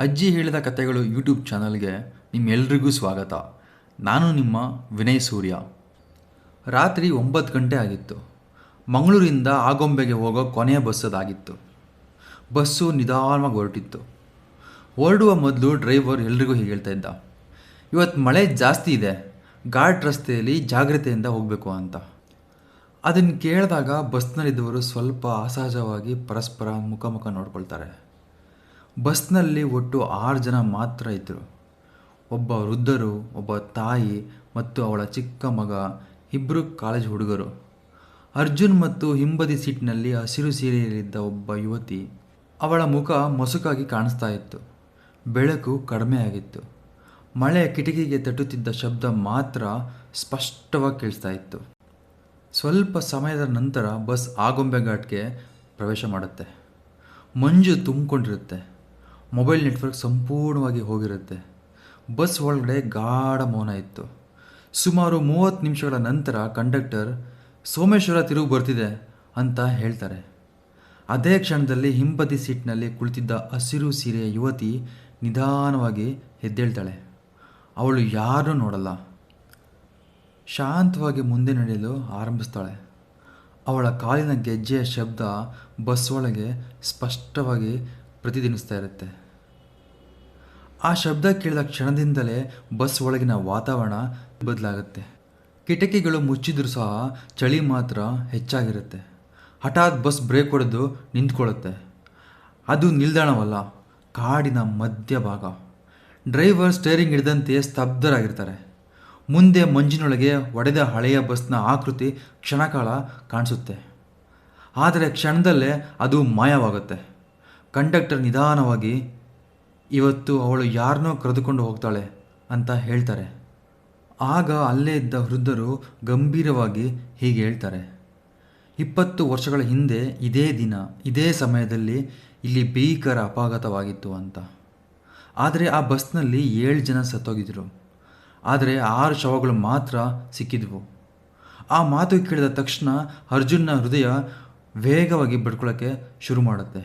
ಅಜ್ಜಿ ಹೇಳಿದ ಕಥೆಗಳು ಯೂಟ್ಯೂಬ್ ಚಾನಲ್ಗೆ ನಿಮ್ಮೆಲ್ರಿಗೂ ಸ್ವಾಗತ. ನಾನು ನಿಮ್ಮ ವಿನಯ್ ಸೂರ್ಯ. ರಾತ್ರಿ 9 ಗಂಟೆ ಆಗಿತ್ತು. ಮಂಗಳೂರಿಂದ ಆಗೊಂಬೆಗೆ ಹೋಗೋ ಕೊನೆಯ ಬಸ್ಸದಾಗಿತ್ತು. ಬಸ್ಸು ನಿಧಾನವಾಗಿ ಹೊರಟಿತ್ತು. ಹೊರಡುವ ಮೊದಲು ಡ್ರೈವರ್ ಎಲ್ರಿಗೂ ಹೀಗೆ ಹೇಳ್ತಾ ಇದ್ದ, ಇವತ್ತು ಮಳೆ ಜಾಸ್ತಿ ಇದೆ, ಘಾಟ್ ರಸ್ತೆಯಲ್ಲಿ ಜಾಗ್ರತೆಯಿಂದ ಹೋಗಬೇಕು ಅಂತ. ಅದನ್ನು ಕೇಳಿದಾಗ ಬಸ್ನಲ್ಲಿದ್ದವರು ಸ್ವಲ್ಪ ಅಸಹಜವಾಗಿ ಪರಸ್ಪರ ಮುಖ ನೋಡ್ಕೊಳ್ತಾರೆ. ಬಸ್ನಲ್ಲಿ ಒಟ್ಟು 6 ಜನ ಮಾತ್ರ ಇದ್ದರು. ಒಬ್ಬ ವೃದ್ಧರು, ಒಬ್ಬ ತಾಯಿ ಮತ್ತು ಅವಳ ಚಿಕ್ಕ ಮಗ, ಇಬ್ಬರು ಕಾಲೇಜ್ ಹುಡುಗರು. ಅರ್ಜುನ್ ಮತ್ತು ಹಿಂಬದಿ ಸೀಟ್ನಲ್ಲಿ ಹಸಿರು ಸೀರೆಯಲ್ಲಿದ್ದ ಒಬ್ಬ ಯುವತಿ. ಅವಳ ಮುಖ ಮೊಸುಕಾಗಿ ಕಾಣಿಸ್ತಾ ಇತ್ತು. ಬೆಳಕು ಕಡಿಮೆ ಆಗಿತ್ತು. ಮಳೆ ಕಿಟಕಿಗೆ ತಟ್ಟುತ್ತಿದ್ದ ಶಬ್ದ ಮಾತ್ರ ಸ್ಪಷ್ಟವಾಗಿ ಕೇಳಿಸ್ತಾ ಇತ್ತು. ಸ್ವಲ್ಪ ಸಮಯದ ನಂತರ ಬಸ್ ಆಗೊಂಬೆ ಘಾಟ್ಗೆ ಪ್ರವೇಶ ಮಾಡುತ್ತೆ. ಮಂಜು ತುಂಬಿಕೊಂಡಿರುತ್ತೆ. ಮೊಬೈಲ್ ನೆಟ್ವರ್ಕ್ ಸಂಪೂರ್ಣವಾಗಿ ಹೋಗಿರುತ್ತೆ. ಬಸ್ ಒಳಗಡೆ ಗಾಢ ಮೌನ ಇತ್ತು. ಸುಮಾರು 30 ನಿಮಿಷಗಳ ನಂತರ ಕಂಡಕ್ಟರ್ ಸೋಮೇಶ್ವರ ತಿರುಗಿ ಬರ್ತಿದೆ ಅಂತ ಹೇಳ್ತಾರೆ. ಅದೇ ಕ್ಷಣದಲ್ಲಿ ಹಿಂಬದಿ ಸೀಟ್ನಲ್ಲಿ ಕುಳಿತಿದ್ದ ಹಸಿರು ಸೀರೆಯ ಯುವತಿ ನಿಧಾನವಾಗಿ ಎದ್ದೇಳ್ತಾಳೆ. ಅವಳು ಯಾರನ್ನೂ ನೋಡಲ್ಲ. ಶಾಂತವಾಗಿ ಮುಂದೆ ನಡೆಯಲು ಆರಂಭಿಸ್ತಾಳೆ. ಅವಳ ಕಾಲಿನ ಗೆಜ್ಜೆಯ ಶಬ್ದ ಬಸ್ ಒಳಗೆ ಸ್ಪಷ್ಟವಾಗಿ ಪ್ರತಿಧ್ವನಿಸ್ತಾ ಇರುತ್ತೆ. ಆ ಶಬ್ದ ಕೇಳಿದ ಕ್ಷಣದಿಂದಲೇ ಬಸ್ ಒಳಗಿನ ವಾತಾವರಣ ಬದಲಾಗುತ್ತೆ. ಕಿಟಕಿಗಳು ಮುಚ್ಚಿದ್ರೂ ಸಹ ಚಳಿ ಮಾತ್ರ ಹೆಚ್ಚಾಗಿರುತ್ತೆ. ಹಠಾತ್ ಬಸ್ ಬ್ರೇಕ್ ಹೊಡೆದು ನಿಂತ್ಕೊಳ್ಳುತ್ತೆ. ಅದು ನಿಲ್ದಾಣವಲ್ಲ, ಕಾಡಿನ ಮಧ್ಯಭಾಗ. Driver steering ಹಿಡಿದಂತೆ ಸ್ತಬ್ಧರಾಗಿರ್ತಾರೆ. ಮುಂದೆ ಮಂಜಿನೊಳಗೆ ಒಡೆದ ಹಳೆಯ ಬಸ್ನ ಆಕೃತಿ ಕ್ಷಣಕಾಲ ಕಾಣಿಸುತ್ತೆ. ಆದರೆ ಕ್ಷಣದಲ್ಲೇ ಅದು ಮಾಯವಾಗುತ್ತೆ. ಕಂಡಕ್ಟರ್ ನಿಧಾನವಾಗಿ, ಇವತ್ತು ಅವಳು ಯಾರನ್ನೋ ಕರೆದುಕೊಂಡು ಹೋಗ್ತಾಳೆ ಅಂತ ಹೇಳ್ತಾರೆ. ಆಗ ಅಲ್ಲೇ ಇದ್ದ ವೃದ್ಧರು ಗಂಭೀರವಾಗಿ ಹೀಗೆ ಹೇಳ್ತಾರೆ, 20 ವರ್ಷಗಳ ಹಿಂದೆ ಇದೇ ದಿನ ಇದೇ ಸಮಯದಲ್ಲಿ ಇಲ್ಲಿ ಭೀಕರ ಅಪಘಾತವಾಗಿತ್ತು ಅಂತ. ಆದರೆ ಆ ಬಸ್ನಲ್ಲಿ 7 ಜನ ಸತ್ತೋಗಿದ್ರು. ಆದರೆ 6 ಶವಗಳು ಮಾತ್ರ ಸಿಕ್ಕಿದ್ವು. ಆ ಮಾತು ಕೇಳಿದ ತಕ್ಷಣ ಅರ್ಜುನ್ನ ಹೃದಯ ವೇಗವಾಗಿ ಬಡ್ಕೊಳ್ಳೋಕ್ಕೆ ಶುರು ಮಾಡುತ್ತೆ.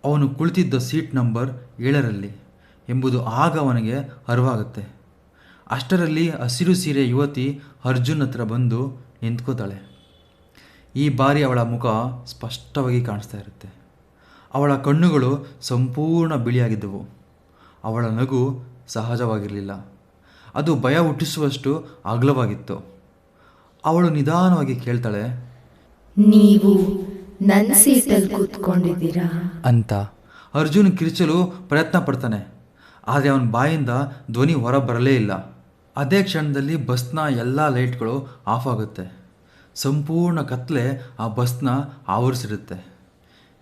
ಅವನು ಕುಳಿತಿದ್ದ ಸೀಟ್ ನಂಬರ್ 7ರಲ್ಲಿ ಎಂಬುದು ಆಗ ಅವನಿಗೆ ಅರಿವಾಗುತ್ತೆ. ಅಷ್ಟರಲ್ಲಿ ಹಸಿರು ಸೀರೆ ಯುವತಿ ಅರ್ಜುನ್ ಹತ್ರ ಬಂದು ನಿಂತ್ಕೋತಾಳೆ. ಈ ಬಾರಿ ಅವಳ ಮುಖ ಸ್ಪಷ್ಟವಾಗಿ ಕಾಣಿಸ್ತಾ ಇರುತ್ತೆ. ಅವಳ ಕಣ್ಣುಗಳು ಸಂಪೂರ್ಣ ಬಿಳಿಯಾಗಿದ್ದವು. ಅವಳ ನಗು ಸಹಜವಾಗಿರಲಿಲ್ಲ. ಅದು ಭಯ ಹುಟ್ಟಿಸುವಷ್ಟು ಅಗಲವಾಗಿತ್ತು. ಅವಳು ನಿಧಾನವಾಗಿ ಕೇಳ್ತಾಳೆ, ನೀವು ನನ್ನ ಸೀಟಲ್ಲಿ ಕೂತ್ಕೊಂಡಿದ್ದೀರಾ ಅಂತ. ಅರ್ಜುನ್ ಕಿರಿಚಲು ಪ್ರಯತ್ನ ಪಡ್ತಾನೆ, ಆದರೆ ಅವನ ಬಾಯಿಂದ ಧ್ವನಿ ಹೊರ ಬರಲೇ ಇಲ್ಲ. ಅದೇ ಕ್ಷಣದಲ್ಲಿ ಬಸ್ನ ಎಲ್ಲ ಲೈಟ್ಗಳು ಆಫ್ ಆಗುತ್ತೆ. ಸಂಪೂರ್ಣ ಕತ್ತಲೆ ಆ ಬಸ್ನ ಆವರಿಸಿರುತ್ತೆ.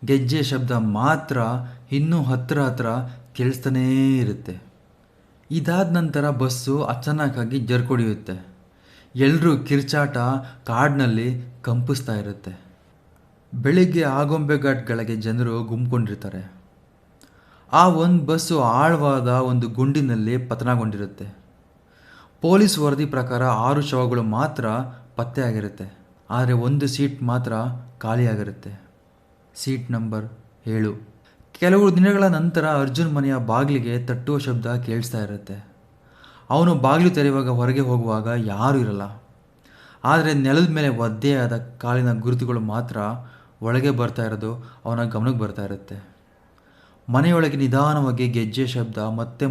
ಗೆಜ್ಜೆ ಶಬ್ದ ಮಾತ್ರ ಇನ್ನೂ ಹತ್ತಿರ ಕೇಳಿಸ್ತಾನೇ ಇರುತ್ತೆ. ಇದಾದ ನಂತರ ಬಸ್ಸು ಅಚಾನಕ್ಕಾಗಿ ಜರ್ಕೊಡಿಯುತ್ತೆ. ಎಲ್ಲರೂ ಕಿರ್ಚಾಟ ಕಾಡಿನಲ್ಲಿ ಕಂಪಿಸ್ತಾ ಇರುತ್ತೆ. ಬೆಳಿಗ್ಗೆ ಆಗೊಂಬೆ ಘಾಟ್ಗಳಿಗೆ ಜನರು ಗುಂಪುಕೊಂಡಿರ್ತಾರೆ. ಆ ಒಂದು ಬಸ್ಸು ಆಳವಾದ ಒಂದು ಗುಂಡಿನಲ್ಲಿ ಪತನಗೊಂಡಿರುತ್ತೆ. ಪೊಲೀಸ್ ವರದಿ ಪ್ರಕಾರ 6 ಶವಗಳು ಮಾತ್ರ ಪತ್ತೆಯಾಗಿರುತ್ತೆ. ಆದರೆ ಒಂದು ಸೀಟ್ ಮಾತ್ರ ಖಾಲಿಯಾಗಿರುತ್ತೆ, ಸೀಟ್ ನಂಬರ್ 7. ಕೆಲವು ದಿನಗಳ ನಂತರ ಅರ್ಜುನ್ ಮನೆಯ ಬಾಗಿಲಿಗೆ ತಟ್ಟುವ ಶಬ್ದ ಕೇಳಿಸ್ತಾ ಇರುತ್ತೆ. ಅವನು ಬಾಗಿಲು ತೆರೆಯುವಾಗ ಹೊರಗೆ ಹೋಗುವಾಗ ಯಾರೂ ಇರಲ್ಲ. ಆದರೆ ನೆಲದ ಮೇಲೆ ಒದ್ದೆಯಾದ ಕಾಲಿನ ಗುರುತುಗಳು ಮಾತ್ರ ಒಳಗೆ ಬರ್ತಾ ಇರೋದು ಅವನ ಗಮನಕ್ಕೆ ಬರ್ತಾ ಇರುತ್ತೆ. ಮನೆಯೊಳಗೆ ನಿಧಾನವಾಗಿ ಗೆಜ್ಜೆ ಶಬ್ದ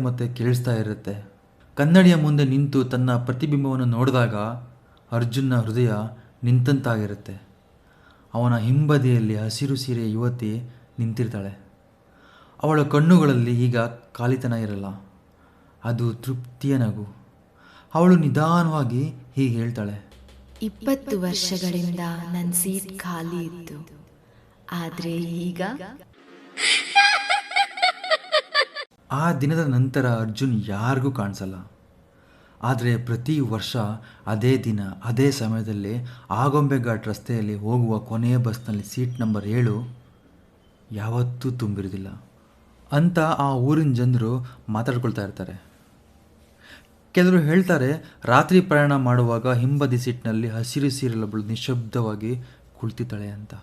ಮತ್ತೆ ಕೇಳಿಸ್ತಾ ಇರುತ್ತೆ. ಕನ್ನಡಿಯ ಮುಂದೆ ನಿಂತು ತನ್ನ ಪ್ರತಿಬಿಂಬವನ್ನು ನೋಡಿದಾಗ ಅರ್ಜುನ್ನ ಹೃದಯ ನಿಂತಂತಾಗಿರುತ್ತೆ. ಅವನ ಹಿಂಬದಿಯಲ್ಲಿ ಹಸಿರು ಸೀರೆಯ ಯುವತಿ ನಿಂತಿರ್ತಾಳೆ. ಅವಳ ಕಣ್ಣುಗಳಲ್ಲಿ ಈಗ ಖಾಲಿತನ ಇರಲ್ಲ, ಅದು ತೃಪ್ತಿಯ ನಗು. ಅವಳು ನಿಧಾನವಾಗಿ ಹೀಗೆ ಹೇಳ್ತಾಳೆ, 20 ವರ್ಷಗಳಿಂದ ನನ್ನ ಸೀಟ್ ಖಾಲಿ ಇತ್ತು, ಆದರೆ ಈಗ. ಆ ದಿನದ ನಂತರ ಅರ್ಜುನ್ ಯಾರಿಗೂ ಕಾಣಿಸಲ್ಲ. ಆದರೆ ಪ್ರತಿ ವರ್ಷ ಅದೇ ದಿನ ಅದೇ ಸಮಯದಲ್ಲಿ ಆಗೊಂಬೆ ಘಾಟ್ ರಸ್ತೆಯಲ್ಲಿ ಹೋಗುವ ಕೊನೆಯ ಬಸ್ನಲ್ಲಿ ಸೀಟ್ ನಂಬರ್ 7 ಯಾವತ್ತೂ ತುಂಬಿರೋದಿಲ್ಲ ಅಂತ ಆ ಊರಿನ ಜನರು ಮಾತಾಡ್ಕೊಳ್ತಾ ಇರ್ತಾರೆ. ಕೆಲವರು ಹೇಳ್ತಾರೆ, ರಾತ್ರಿ ಪ್ರಯಾಣ ಮಾಡುವಾಗ ಹಿಂಬದಿ ಸೀಟ್ನಲ್ಲಿ ಹಸಿರು ಸೀರೆಯೊಬ್ಬಳು ನಿಶ್ಶಬ್ದವಾಗಿ ಕುಳಿತಿದ್ದಾಳೆ ಅಂತ.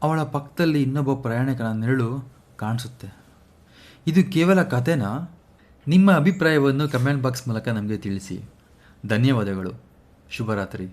ಅವಳ ಪಕ್ಕದಲ್ಲಿ ಇನ್ನೊಬ್ಬ ಪ್ರಯಾಣಿಕನ ನೆರಳು ಕಾಣಿಸುತ್ತೆ. ಇದು ಕೇವಲ ಕಥೆನಾ? ನಿಮ್ಮ ಅಭಿಪ್ರಾಯವನ್ನು ಕಮೆಂಟ್ ಬಾಕ್ಸ್ ಮೂಲಕ ನಮಗೆ ತಿಳಿಸಿ. ಧನ್ಯವಾದಗಳು. ಶುಭರಾತ್ರಿ.